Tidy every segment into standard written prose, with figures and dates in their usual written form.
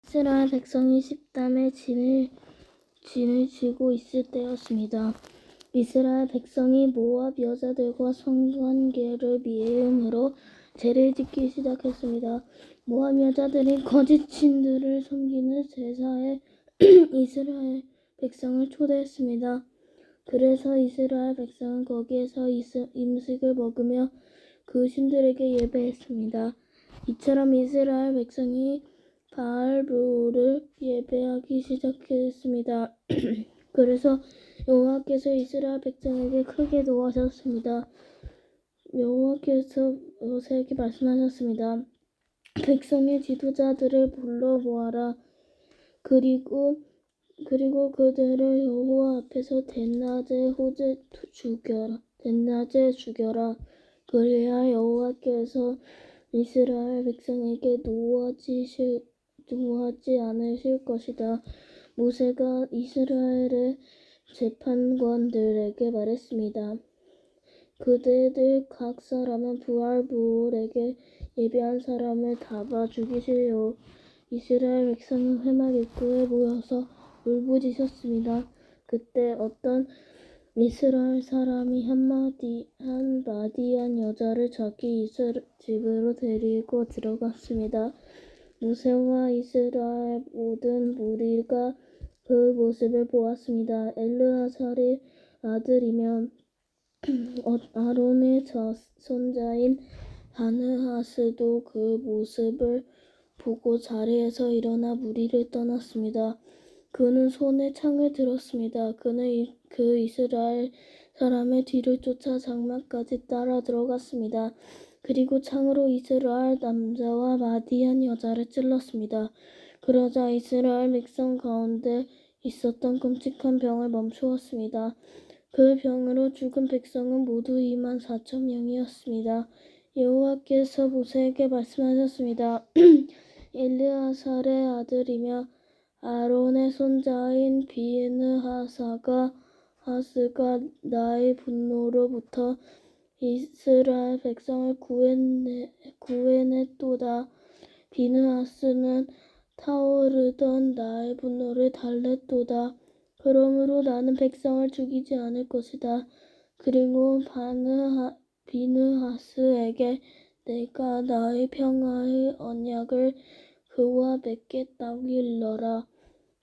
이스라엘 백성이 십담에 진을 지고 있을 때였습니다. 이스라엘 백성이 모압 여자들과 성관계를 미움으로 죄를 짓기 시작했습니다. 모압 여자들이 거짓 신들을 섬기는 제사에 이스라엘 백성을 초대했습니다. 그래서 이스라엘 백성은 거기에서 음식을 먹으며 그 신들에게 예배했습니다. 이처럼 이스라엘 백성이 바알브를 예배하기 시작했습니다. 그래서 여호와께서 이스라엘 백성에게 크게 노하셨습니다. 여호와께서 모세에게 말씀하셨습니다. 백성의 지도자들을 불러 모아라. 그리고 그들을 여호와 앞에서 대낮에 죽여라. 그래야 여호와께서 이스라엘 백성에게 노하지 않으실 것이다. 모세가 이스라엘의 재판관들에게 말했습니다. 그대들 각 사람은 브알브올에게 예배한 사람을 잡아 죽이시오. 이스라엘 백성은 회막 입구에 모여서 울부짖었습니다. 그때 어떤 이스라엘 사람이 한 마디안 여자를 자기 집으로 데리고 들어갔습니다. 모세와 이스라엘 모든 무리가 그 모습을 보았습니다. 엘르아살의 아들이며 아론의 손자인 바느하스도 그 모습을 보고 자리에서 일어나 무리를 떠났습니다. 그는 손에 창을 들었습니다. 그는 그 이스라엘 사람의 뒤를 쫓아 장막까지 따라 들어갔습니다. 그리고 창으로 이스라엘 남자와 마디안 여자를 찔렀습니다. 그러자 이스라엘 백성 가운데 있었던 끔찍한 병을 멈추었습니다. 그 병으로 죽은 백성은 모두 24,000명이었습니다. 여호와께서 모세에게 말씀하셨습니다. 엘르아살의 아들이며 아론의 손자인 비느하스가 나의 분노로부터 이스라엘 백성을 구해냈도다. 비느하스는 타오르던 나의 분노를 달랬도다. 그러므로 나는 백성을 죽이지 않을 것이다. 그리고 비느하스에게 내가 나의 평화의 언약을 그와 맺겠다고 일러라.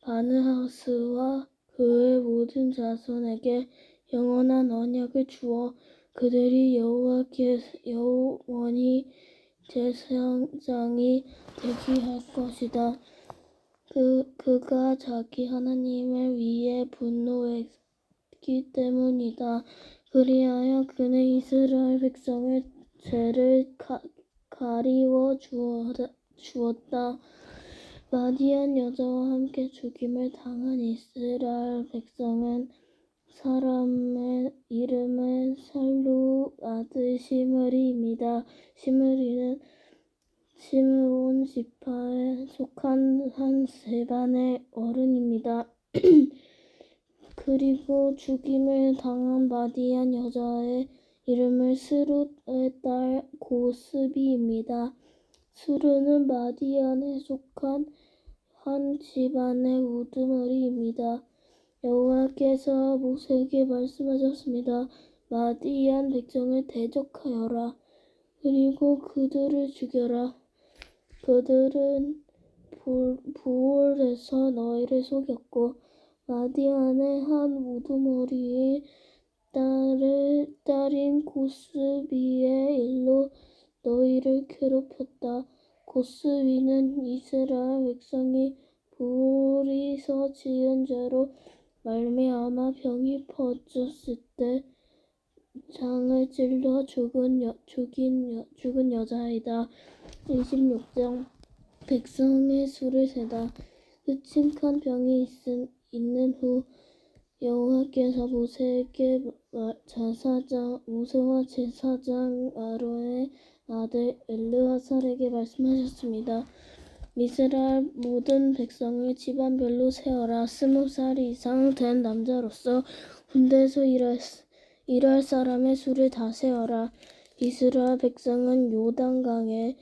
바느하스와 그의 모든 자손에게 영원한 언약을 주어 그들이 영원히 제사장이 되게 할 것이다. 그가 자기 하나님을 위해 분노했기 때문이다. 그리하여 그는 이스라엘 백성의 죄를 가리워 주었다. 마디안 여자와 함께 죽임을 당한 이스라엘 백성은 사람의 이름은 살루 아들 시므리입니다. 시므리는 시므온 지파에 속한 한 세반의 어른입니다. 그리고 죽임을 당한 마디안 여자의 이름은 스룻의 딸 고스비입니다. 스룻은 마디안에 속한 한 집안의 우두머리입니다. 여호와께서 모세에게 말씀하셨습니다. 마디안 백성을 대적하여라. 그리고 그들을 죽여라. 그들은 부올에서 너희를 속였고 마디안의 한 우두머리의 딸인 고스비의 일로 너희를 괴롭혔다. 고스비는 이스라엘 백성이 부올에서 지은 죄로 말미암아 병이 퍼졌을 때 장을 찔러 죽은 여자이다. 26장 백성의 수를 세다. 끔찍한 병이 있는 후 여호와께서 모세와 제사장 아론의 아들 엘르아살에게 말씀하셨습니다. 이스라엘 모든 백성을 집안별로 세어라. 20살 이상 된 남자로서 군대에서 일할 사람의 수를 다 세어라. 이스라엘 백성은 요단강에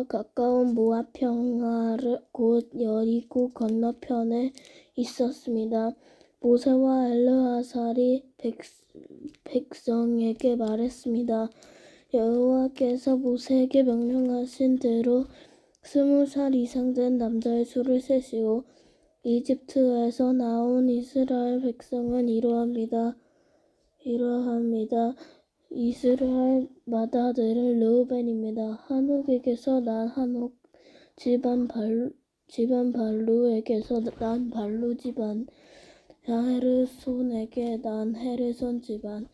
가까운 모압 평화를 곧 여리고 건너편에 있었습니다. 모세와 엘르아살이 백성에게 말했습니다. 여호와께서 모세에게 명령하신 대로 20살 이상 된 남자의 수를 세시오. 이집트에서 나온 이스라엘 백성은 이러합니다. 이스라엘 맏아들은 르우벤입니다. 한옥에게서 난 한옥 집안, 발루에게서 난 발루 집안, 헤르손에게 난 헤르손 집안,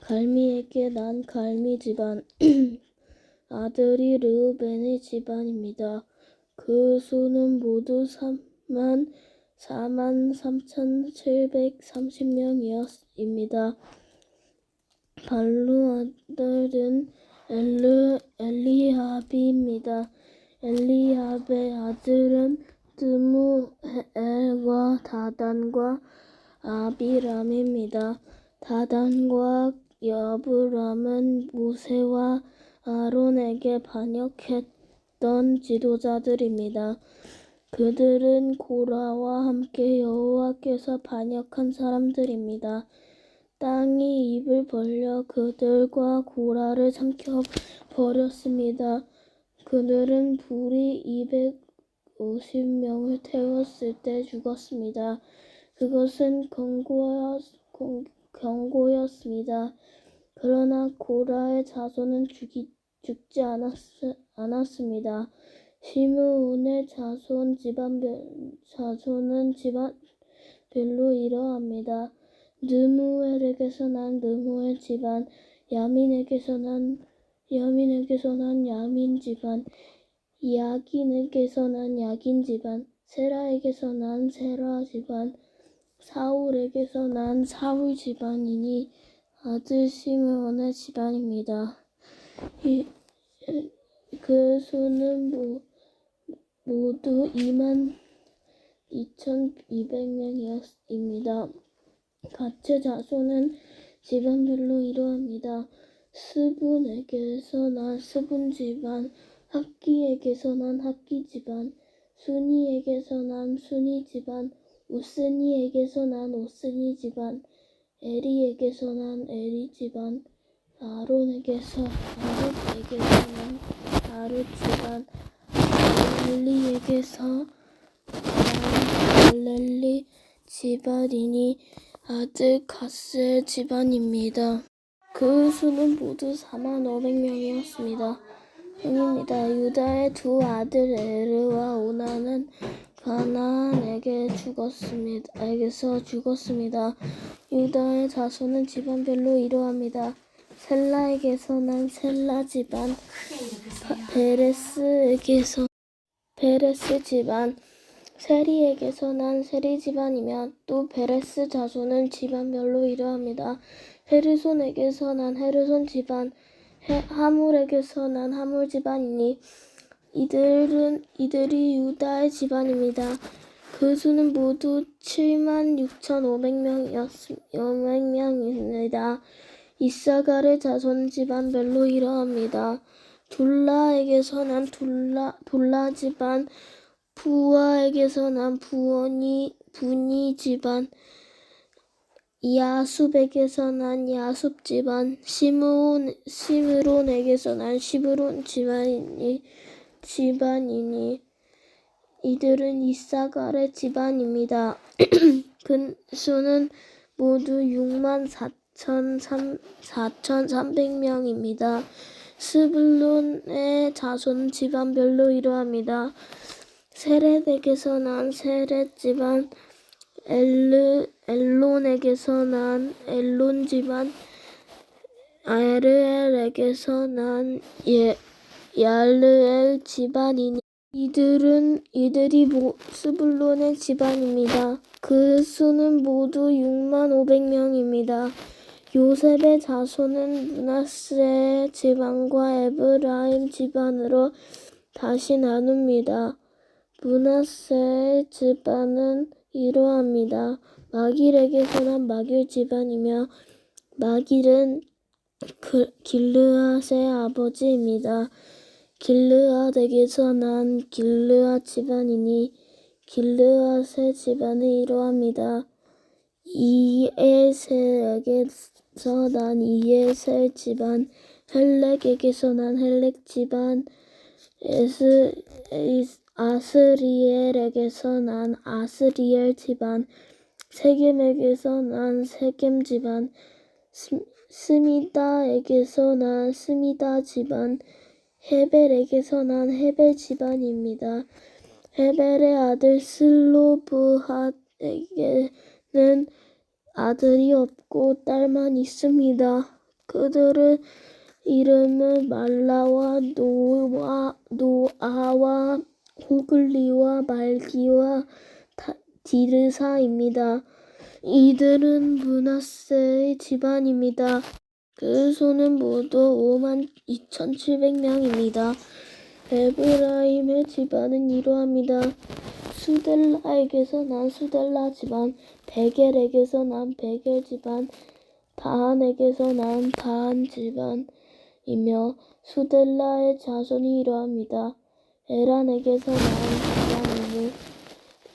갈미에게 난 갈미 집안. 아들이 르우벤의 집안입니다. 그 수는 모두 43,730명이었습니다. 발루 아들은 엘리압입니다. 엘리압의 아들은 드무엘과 다단과 아비람입니다. 다단과 여브람은 모세와 아론에게 반역했던 지도자들입니다. 그들은 고라와 함께 여호와께서 반역한 사람들입니다. 땅이 입을 벌려 그들과 고라를 삼켜버렸습니다. 그들은 불이 250명을 태웠을 때 죽었습니다. 그것은 경고였습니다. 그러나 고라의 자손은 죽지 않았습니다. 시므온의 자손은 집안별로 이러합니다. 느무엘에게서 난 느무엘 집안, 야민에게서 난 야민 집안, 야긴에게서 난 야긴 집안, 세라에게서 난 세라 집안, 사울에게서 난 사울 집안이니 아들 시므온의 집안입니다. 그 수는 모두 22,200명입니다. 각체 자손은 집안별로 이러합니다. 스분에게서 난 스분 집안, 학기에게서 난 학기 집안, 순이에게서 난 순이 집안, 오스니에게서 난 오스니 집안, 에리에게서 난 에리 집안, 아론에게서 난 아룻 집안, 알렐리에게서 난 알렐리 집안이니 아들 가스의 집안입니다. 그 수는 모두 45,000명이었습니다. 유다의 두 아들 에르와 오나는 가나안에게서 죽었습니다. 유다의 자손은 집안별로 이러합니다. 셀라에게서 난 셀라 집안, 베레스 집안, 세리에게서 난 세리 집안이며 또 베레스 자손은 집안별로 이러합니다. 헤르손에게서 난 헤르손 집안, 하물에게서 난 하물 집안이니 이들이 유다의 집안입니다. 그 수는 모두 76,500명입니다. 이사갈의 자손 집안별로 이러합니다. 둘라에게서 난 둘라 집안, 부아에게서 난 부니 집안, 야숲에게서 난 야숲 집안, 시므론에게서 난 시므론 집안이니 이들은 이사갈의 집안입니다. 그 수는 모두 64,300명입니다. 스불론의 자손 집안별로 이러합니다. 세렛에게서 난 세렛 집안, 엘론에게서 난 엘론 집안, 야르엘에게서 난 야르엘 집안이니 이들이 스불론의 집안입니다. 그 수는 모두 65,000명입니다. 요셉의 자손은 므낫세 집안과 에브라임 집안으로 다시 나눕니다. 므낫세 집안은 이러합니다. 마길에게서 난 마길 집안이며 마길은 길르앗의 아버지입니다. 길르앗에게서 난 길르앗 집안이니 길르앗의 집안은 이러합니다. 이에셀에게서 난 이에셀 집안, 헬렉에게서 난 헬렉 집안, 아스리엘에게서 난 아스리엘 집안, 세겜에게서 난 세겜 집안, 스미다에게서 난 스미다 집안, 헤벨에게서 난 헤벨 집안입니다. 헤벨의 아들 슬로브핫에게는 아들이 없고 딸만 있습니다. 그들은 이름은 말라와 노아와 호글리와 말기와 디르사입니다. 이들은 므낫세의 집안입니다. 그 수는 모두 52,700명입니다. 에브라임의 집안은 이러합니다. 수델라에게서 난 수델라 집안, 베겔에게서 난 베겔 집안, 다한에게서 난 다한 집안이며 수델라의 자손이 이러합니다. 에란에게서 난 집안이니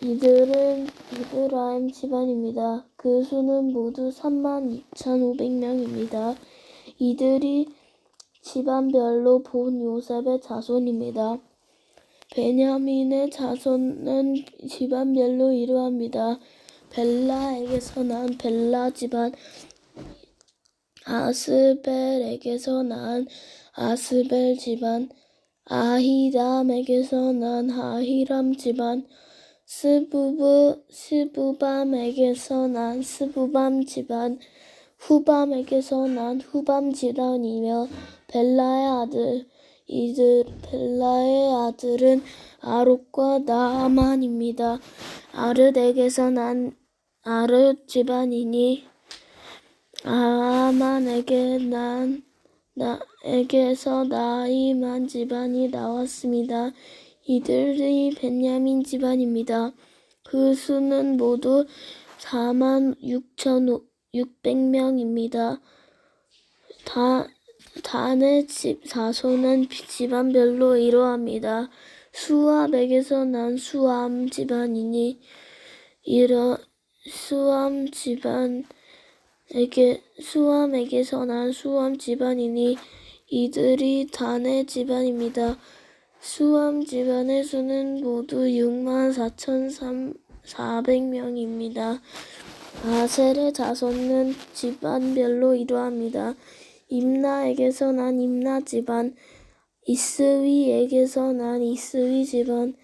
이들은 에브라임 집안입니다. 그 수는 모두 32,500명입니다. 이들이 집안별로 본 요셉의 자손입니다. 베냐민의 자손은 집안별로 이러합니다. 벨라에게서 난 벨라 집안, 아스벨에게서 난 아스벨 집안, 아히람에게서 난 아히람 집안, 스부밤에게서 난 스부밤 집안, 후밤에게서 난 후밤 집안이며 벨라의 아들은 아롯과 나아만입니다. 아르덱에서 난 아르 집안이니 아만에게서 나이만 집안이 나왔습니다. 이들이 베냐민 집안입니다. 그 수는 모두 46,600명입니다. 단의 자손은 집안별로 이러합니다. 수압에게서 난 수암 집안이니 수암에게서 난 수암 집안이니 이들이 단의 집안입니다. 수암 집안의 수는 모두 64,400명입니다. 아셀의 자손은 집안별로 이러합니다. 임나에게서 난 임나 집안, 이스위에게서 난 이스위 집안,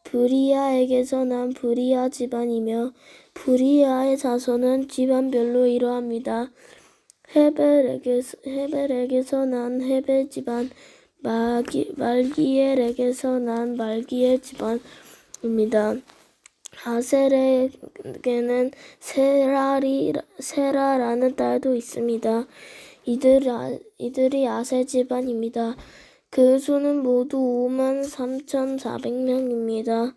브리아에게서 난 브리아 집안이며 브리아의 자손은 집안별로 이러합니다. 헤벨에게서 난 헤벨 집안, 말기엘에게서 난 말기엘 집안입니다. 아셀에게는 세라라는 딸도 있습니다. 이들이 아셀 집안입니다. 그 수는 모두 53,400명입니다.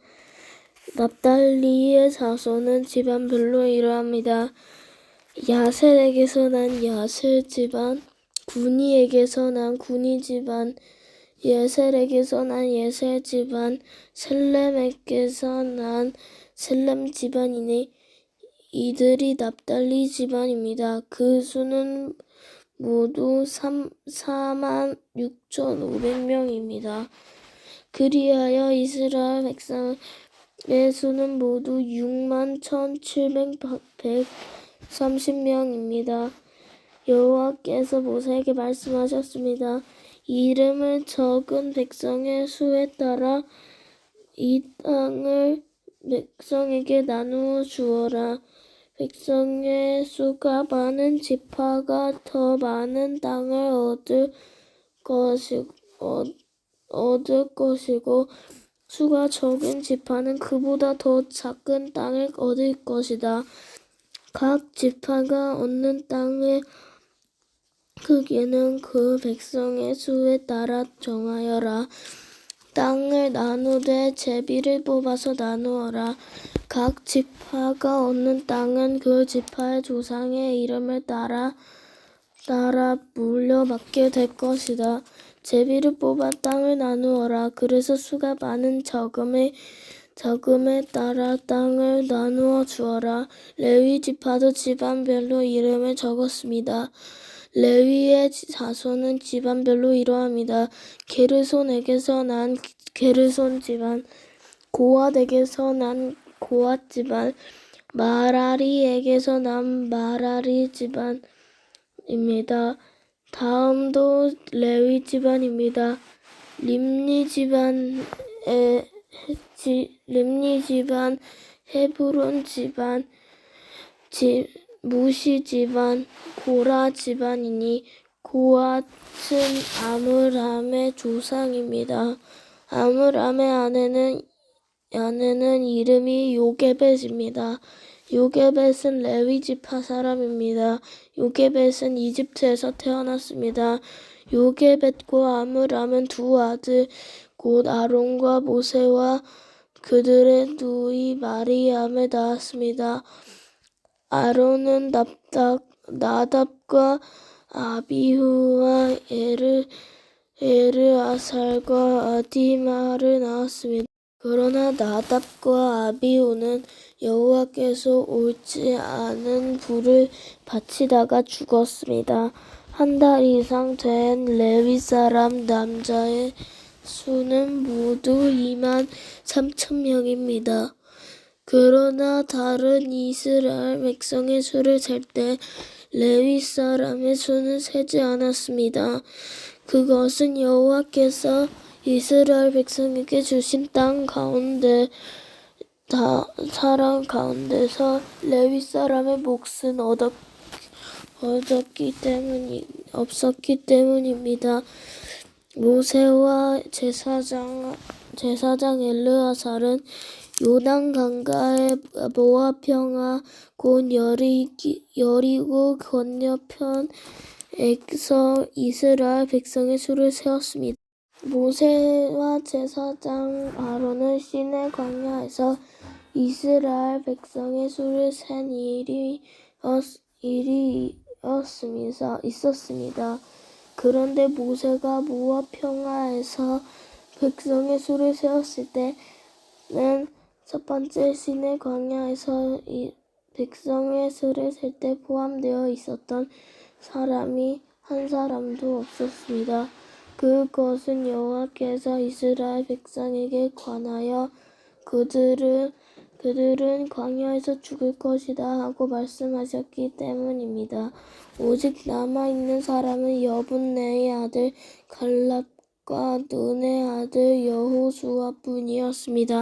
납달리의 자손은 집안별로 이러합니다. 야셀에게서 난 야셀 집안, 구니에게서 난 구니 집안, 예셀에게서 난 예셀 집안, 셀렘에게서 난 셀렘 집안이니 이들이 납달리 집안입니다. 그 수는 모두 46,500명입니다. 그리하여 이스라엘 백성의 수는 모두 61,730명입니다. 여호와께서 모세에게 말씀하셨습니다. 이름을 적은 백성의 수에 따라 이 땅을 백성에게 나누어 주어라. 백성의 수가 많은 지파가 더 많은 땅을 얻을 것이고 수가 적은 지파는 그보다 더 작은 땅을 얻을 것이다. 각 지파가 얻는 땅의 크기는 그 백성의 수에 따라 정하여라. 땅을 나누되 제비를 뽑아서 나누어라. 각 지파가 얻는 땅은 그 지파의 조상의 이름을 따라 물려받게 될 것이다. 제비를 뽑아 땅을 나누어라. 그래서 수가 많은 적음에 따라 땅을 나누어 주어라. 레위 지파도 집안별로 이름을 적었습니다. 레위의 자손은 집안별로 이러합니다. 게르손에게서 난 게르손 집안, 고앗에게서 난 고앗 집안, 마라리에게서 난 마라리 집안입니다. 다음도 레위 집안입니다. 림니 집안, 헤브론 집안, 무시 집안, 고라 집안이니 고앗은 아므람의 조상입니다. 아므람의 아내는 이름이 요게벳입니다. 요게벳은 레위 지파 사람입니다. 요게벳은 이집트에서 태어났습니다. 요게벳과 아므람은 두 아들 곧 아론과 모세와 그들의 누이 마리암을 낳았습니다. 아론은 나답과 아비후와 엘르아살과 아디마를 낳았습니다. 그러나 나답과 아비후는 여호와께서 옳지 않은 불을 바치다가 죽었습니다. 한 달 이상 된 레위 사람 남자의 수는 모두 23,000명입니다. 그러나 다른 이스라엘 백성의 수를 셀 때 레위 사람의 수는 세지 않았습니다. 그것은 여호와께서 이스라엘 백성에게 주신 땅 가운데 사람 가운데서 레위 사람의 몫은 없었기 때문입니다. 모세와 제사장 엘르아살은 요단 강가의 모압 평화 곧 여리고 건너편에서 이스라엘 백성의 수를 세웠습니다. 모세와 제사장 아론은 시내 광야에서 이스라엘 백성의 수를 센 일이 있었습니다. 그런데 모세가 모압 평화에서 백성의 수를 세웠을 때는 첫 번째 시내 광야에서 백성의 수를 셀 때 포함되어 있었던 사람이 한 사람도 없었습니다. 그것은 여호와께서 이스라엘 백성에게 관하여 그들은 광야에서 죽을 것이다 하고 말씀하셨기 때문입니다. 오직 남아있는 사람은 여분네의 아들 갈렙과 눈의 아들 여호수아뿐이었습니다.